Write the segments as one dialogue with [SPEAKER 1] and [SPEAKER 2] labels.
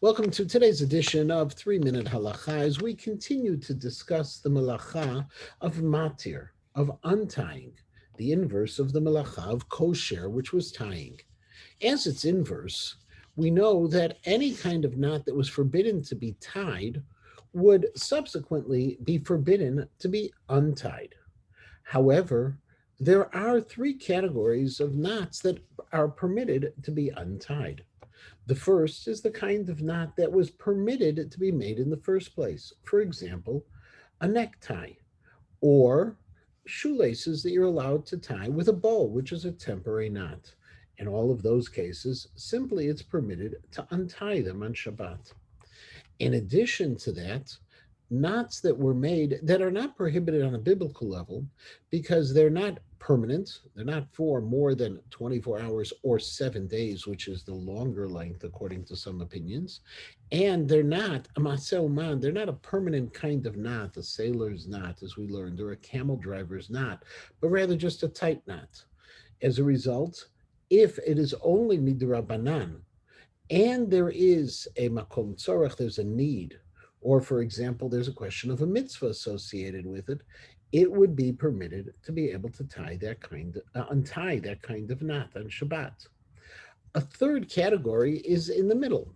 [SPEAKER 1] Welcome to today's edition of 3 Minute Halacha as we continue to discuss the melacha of Mattir, of untying, the inverse of the melacha of kosher, which was tying. As its inverse, we know that any kind of knot that was forbidden to be tied would subsequently be forbidden to be untied. However, there are three categories of knots that are permitted to be untied. The first is the kind of knot that was permitted to be made in the first place. For example, a necktie or shoelaces that you're allowed to tie with a bow, which is a temporary knot. In all of those cases, simply it's permitted to untie them on Shabbat. In addition to that, knots that were made that are not prohibited on a biblical level because they're not permanent, they're not for more than 24 hours or 7 days, which is the longer length according to some opinions, and they're not a maseuman, they're not a permanent kind of knot, a sailor's knot, as we learned, or a camel driver's knot, but rather just a tight knot. As a result, if it is only midrabanan, and there is a makom tzorach, there's a need, or for example, there's a question of a mitzvah associated with it, it would be permitted to be able to untie that kind of knot on Shabbat. A third category is in the middle.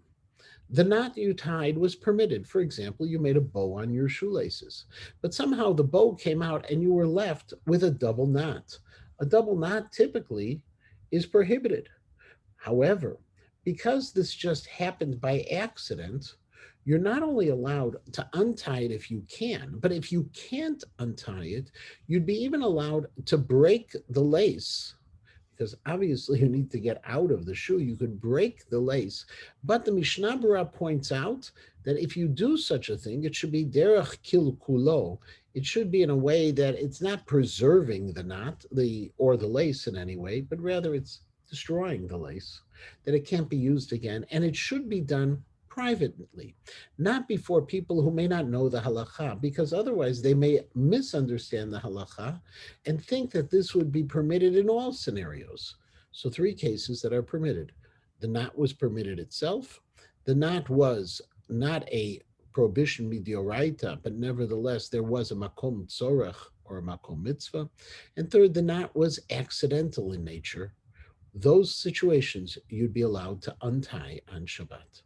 [SPEAKER 1] The knot you tied was permitted. For example, you made a bow on your shoelaces, but somehow the bow came out and you were left with a double knot. A double knot typically is prohibited. However, because this just happened by accident, you're not only allowed to untie it if you can, but if you can't untie it, you'd be even allowed to break the lace because obviously you need to get out of the shoe. You could break the lace. But the Mishnah Berurah points out that if you do such a thing, it should be derech kilkulo. It should be in a way that it's not preserving the knot, or the lace in any way, but rather it's destroying the lace, that it can't be used again, and it should be done privately, not before people who may not know the halacha, because otherwise they may misunderstand the halacha and think that this would be permitted in all scenarios. So, three cases that are permitted. The knot was permitted itself. The knot was not a prohibition midioraita, but nevertheless there was a makom tzorach or a makom mitzvah. And third, the knot was accidental in nature. Those situations you'd be allowed to untie on Shabbat.